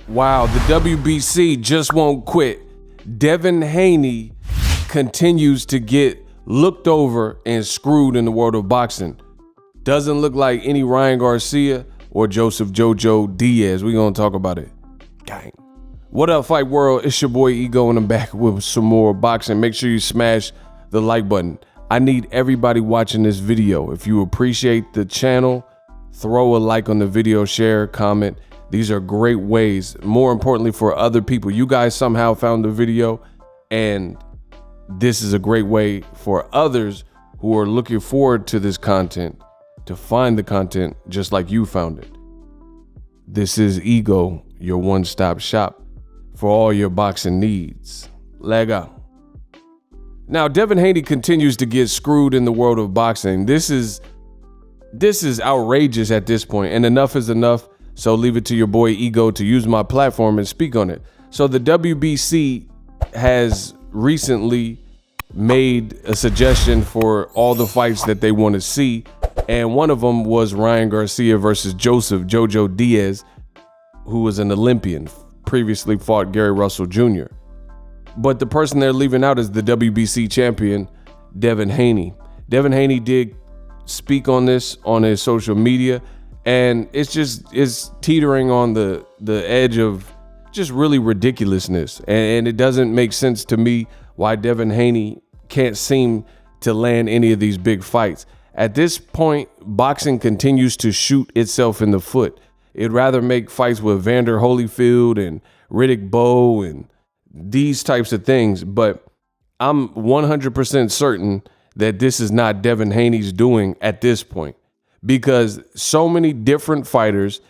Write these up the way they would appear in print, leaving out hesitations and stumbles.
Wow, the WBC just won't quit. Devin Haney continues to get looked over and screwed in the world of boxing. Doesn't look like any Ryan Garcia or Joseph JOJO Diaz. We're going to talk about it. Gang. What up, Fight World? It's your boy Ego, and I'm back with some more boxing. Make sure you smash the like button. I need everybody watching this video. If you appreciate the channel, throw a like on the video, share, comment. These are great ways, more importantly, for other people. You guys somehow found the video, and this is a great way for others who are looking forward to this content to find the content just like you found it. This is Ego, your one-stop shop for all your boxing needs. Lega. Now, Devin Haney continues to get screwed in the world of boxing. This is outrageous at this point, and enough is enough. So leave it to your boy Ego to use my platform and speak on it. So the WBC has recently made a suggestion for all the fights that they want to see. And one of them was Ryan Garcia versus Joseph JOJO Diaz, who was an Olympian, previously fought Gary Russell Jr. But the person they're leaving out is the WBC champion, Devin Haney. Devin Haney did speak on this on his social media, and it's teetering on the edge of just really ridiculousness. And it doesn't make sense to me why Devin Haney can't seem to land any of these big fights. At this point, boxing continues to shoot itself in the foot. It'd rather make fights with Vander Holyfield and Riddick Bowe and these types of things. But I'm 100% certain that this is not Devin Haney's doing at this point, because so many different fighters,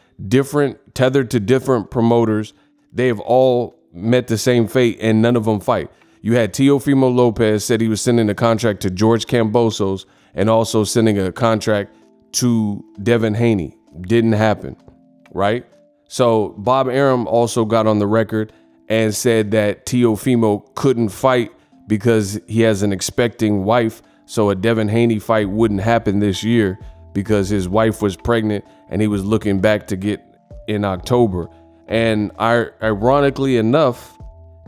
tethered to different promoters, they've all met the same fate and none of them fight. You had Teofimo Lopez said he was sending a contract to George Kambosos and also sending a contract to Devin Haney. Didn't happen, right? So Bob Arum also got on the record and said that Teofimo couldn't fight because he has an expecting wife. So a Devin Haney fight wouldn't happen this year because his wife was pregnant and he was looking back to get in October. And ironically enough,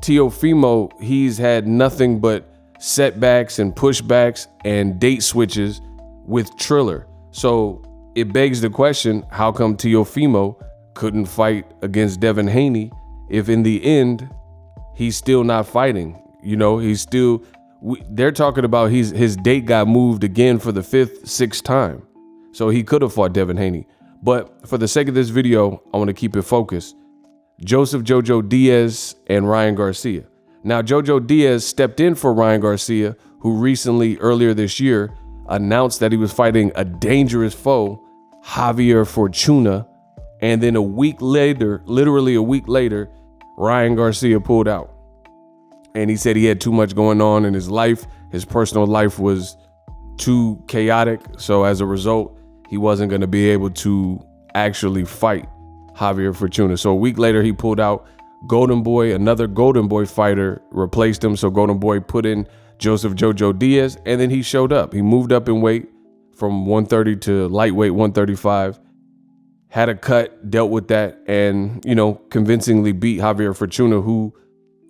Teofimo, he's had nothing but setbacks and pushbacks and date switches with Triller. So it begs the question, how come Teofimo couldn't fight against Devin Haney if in the end he's still not fighting? You know, they're talking about his date got moved again for the 5th, 6th time. So he could have fought Devin Haney. But for the sake of this video, I want to keep it focused. Joseph JOJO Diaz and Ryan Garcia. Now, JOJO Diaz stepped in for Ryan Garcia, who recently, earlier this year, announced that he was fighting a dangerous foe, Javier Fortuna. And then a week later, literally a week later, Ryan Garcia pulled out. And he said he had too much going on in his life. His personal life was too chaotic. So as a result, he wasn't going to be able to actually fight Javier Fortuna. So a week later, he pulled out. Golden Boy, another Golden Boy fighter, replaced him. So Golden Boy put in Joseph JOJO Diaz, and then he showed up. He moved up in weight from 130 to lightweight 135. Had a cut, dealt with that, and, convincingly beat Javier Fortuna, who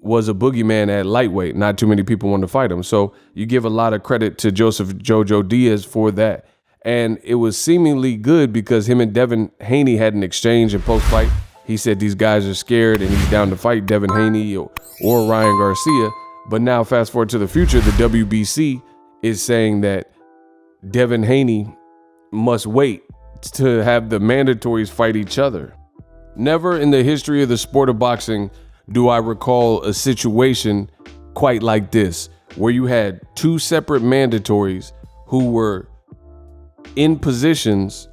was a boogeyman at lightweight. Not too many people wanted to fight him. So you give a lot of credit to Joseph JOJO Diaz for that. And it was seemingly good because him and Devin Haney had an exchange in post-fight. He said these guys are scared and he's down to fight Devin Haney or Ryan Garcia. But now fast forward to the future, the WBC is saying that Devin Haney must wait to have the mandatories fight each other. Never in the history of the sport of boxing do I recall a situation quite like this, where you had two separate mandatories who were in positions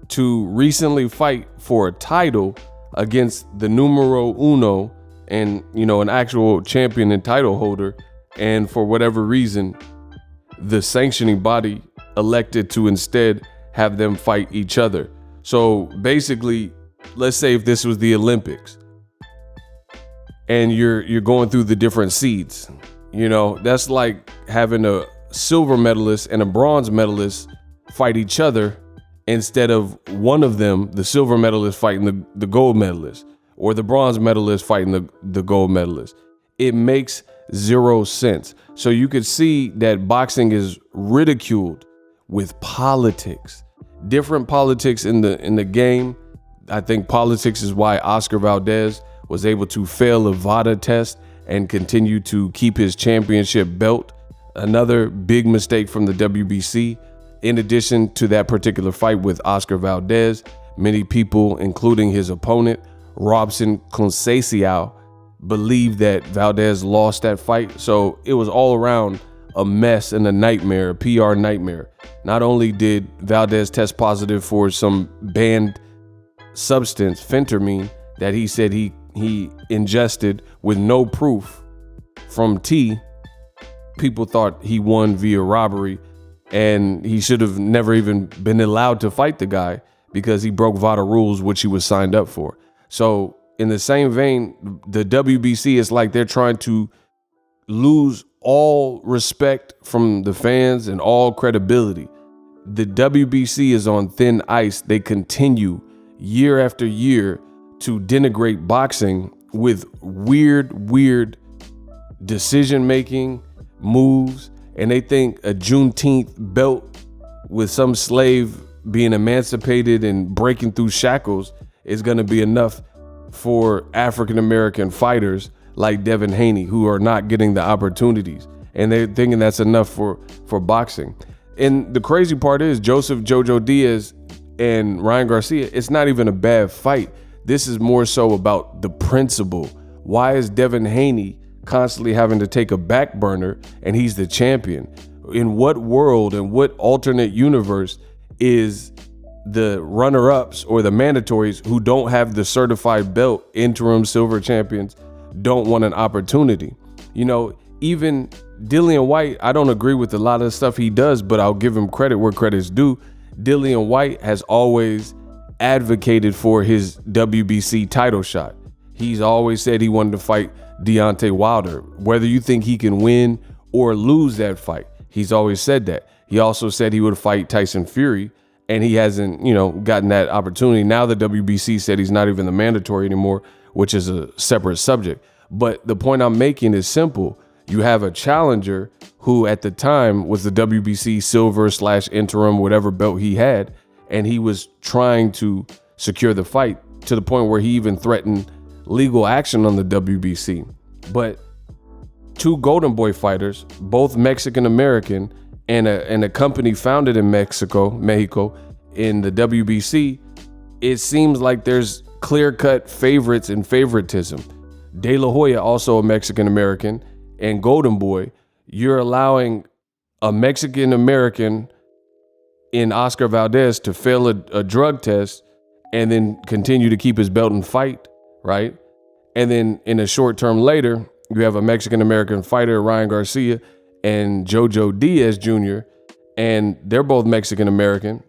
to recently fight for a title against the numero uno and, an actual champion and title holder. And for whatever reason, the sanctioning body elected to instead have them fight each other. So basically, let's say if this was the Olympics and you're going through the different seeds, that's like having a silver medalist and a bronze medalist fight each other instead of one of them, the silver medalist, fighting the gold medalist. or the bronze medalist fighting the gold medalist. It makes zero sense. So you could see that boxing is ridiculed with politics, different politics in the game. I think politics is why Oscar Valdez was able to fail a VADA test and continue to keep his championship belt. Another big mistake from the WBC. In addition to that particular fight with Oscar Valdez, many people, including his opponent, Robson Conceição, believe that Valdez lost that fight. So it was all around a mess and a nightmare, a PR nightmare. Not only did Valdez test positive for some banned substance, phentermine, that he said he ingested with no proof from T. People thought he won via robbery, and he should have never even been allowed to fight the guy because he broke VADA rules, which he was signed up for. So in the same vein, the WBC is like they're trying to lose all respect from the fans and all credibility. The WBC is on thin ice. They continue year after year to denigrate boxing with weird decision-making moves. And they think a Juneteenth belt with some slave being emancipated and breaking through shackles is going to be enough for African-American fighters like Devin Haney, who are not getting the opportunities. And they're thinking that's enough for boxing. And the crazy part is Joseph JOJO Diaz and Ryan Garcia, it's not even a bad fight. This is more so about the principle. Why is Devin Haney constantly having to take a back burner and he's the champion? In what world and what alternate universe is the runner-ups or the mandatories who don't have the certified belt, interim silver champions, don't want an opportunity? You know, even Dillian White, I don't agree with a lot of the stuff he does, but I'll give him credit where credit's due. Dillian White has always advocated for his WBC title shot. He's always said he wanted to fight Deontay Wilder, whether you think he can win or lose that fight. He's always said that. He also said he would fight Tyson Fury, and he hasn't, gotten that opportunity. Now the WBC said he's not even the mandatory anymore, which is a separate subject. But the point I'm making is simple. You have a challenger who at the time was the WBC silver / interim, whatever belt he had, and he was trying to secure the fight to the point where he even threatened legal action on the WBC. But two Golden Boy fighters, both Mexican-American, and a company founded in Mexico, in the WBC, it seems like there's clear-cut favorites and favoritism. De La Hoya, also a Mexican-American, and Golden Boy, you're allowing a Mexican-American in Oscar Valdez to fail a drug test and then continue to keep his belt and fight, right? And then in a short term later, you have a Mexican-American fighter, Ryan Garcia, and JOJO Diaz Jr., and they're both Mexican-American,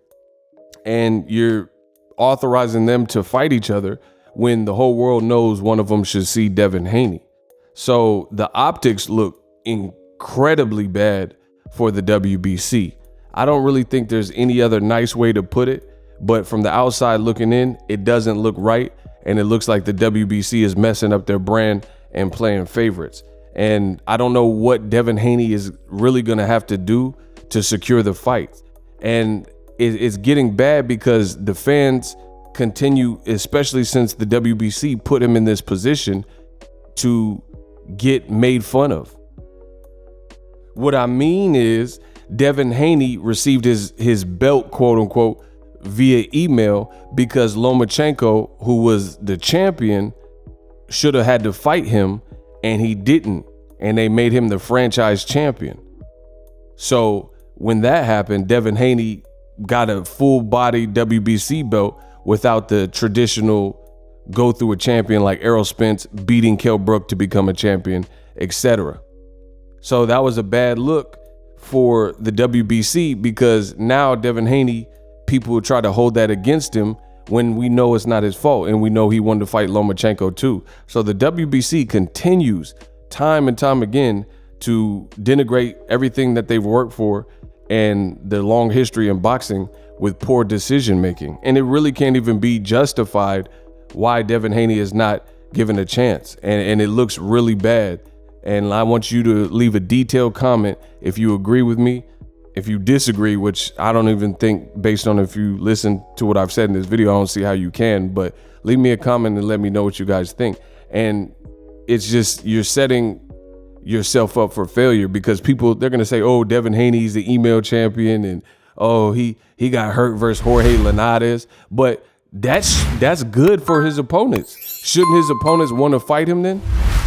and you're authorizing them to fight each other when the whole world knows one of them should see Devin Haney. So the optics look incredibly bad for the WBC. I don't really think there's any other nice way to put it, but from the outside looking in, it doesn't look right, and it looks like the WBC is messing up their brand and playing favorites. And I don't know what Devin Haney is really going to have to do to secure the fight. And it's getting bad because the fans continue, especially since the WBC put him in this position, to get made fun of. What I mean is Devin Haney received his belt, quote unquote, via email because Lomachenko, who was the champion, should have had to fight him, and he didn't, and they made him the franchise champion. So when that happened, Devin Haney got a full-body WBC belt without the traditional go through a champion like Errol Spence beating Kell Brook to become a champion, etc. So that was a bad look for the WBC because now Devin Haney, people will try to hold that against him when we know it's not his fault, and we know he wanted to fight Lomachenko too. So the WBC continues time and time again to denigrate everything that they've worked for and the long history in boxing with poor decision making. And it really can't even be justified why Devin Haney is not given a chance. And it looks really bad. And I want you to leave a detailed comment if you agree with me. If you disagree, which I don't even think, based on if you listen to what I've said in this video, I don't see how you can, but leave me a comment and let me know what you guys think. And it's just, you're setting yourself up for failure, because people, they're going to say, oh, Devin Haney's the email champion, and oh, he got hurt versus Jorge Linares. But that's good for his opponents. Shouldn't his opponents want to fight him then?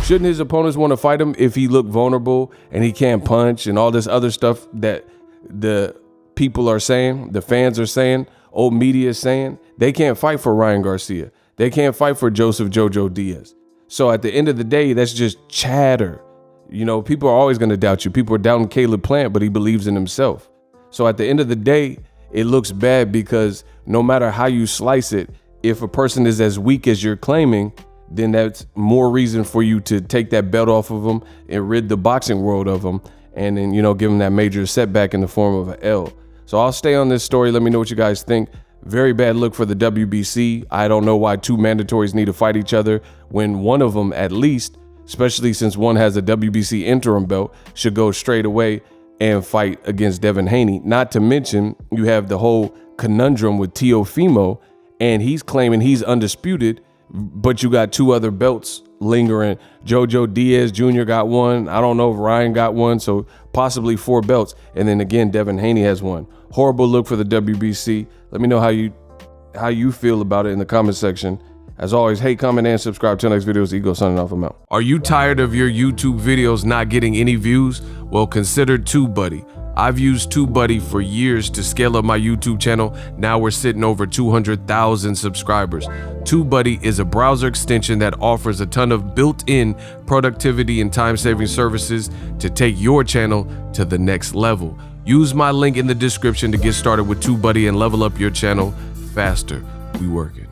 Shouldn't his opponents want to fight him if he looked vulnerable and he can't punch and all this other stuff that the people are saying, the fans are saying, old media is saying? They can't fight for Ryan Garcia. They can't fight for Joseph JoJo Diaz. So at the end of the day, that's just chatter. You know, people are always going to doubt you. People are doubting Caleb Plant, but he believes in himself. So at the end of the day, it looks bad, because no matter how you slice it, if a person is as weak as you're claiming, then that's more reason for you to take that belt off of them and rid the boxing world of them, and then, you know, give them that major setback in the form of an L. So I'll stay on this story. Let me know what you guys think. Very bad look for the WBC. I don't know why two mandatories need to fight each other when one of them, at least, especially since one has a WBC interim belt, should go straight away and fight against Devin Haney. Not to mention, you have the whole conundrum with Teofimo, and he's claiming he's undisputed, but you got two other belts lingering. JOJO Diaz Jr. got one. I don't know if Ryan got one, so possibly 4 belts. And then again, Devin Haney has one. Horrible look for the WBC. Let me know how you feel about it in the comment section. As always, hate, comment, and subscribe. Till next video, it's Ego signing off. I'm out. Are you tired of your YouTube videos not getting any views? Well, consider TubeBuddy. I've used TubeBuddy for years to scale up my YouTube channel. Now we're sitting over 200,000 subscribers. TubeBuddy is a browser extension that offers a ton of built-in productivity and time-saving services to take your channel to the next level. Use my link in the description to get started with TubeBuddy and level up your channel faster. We working.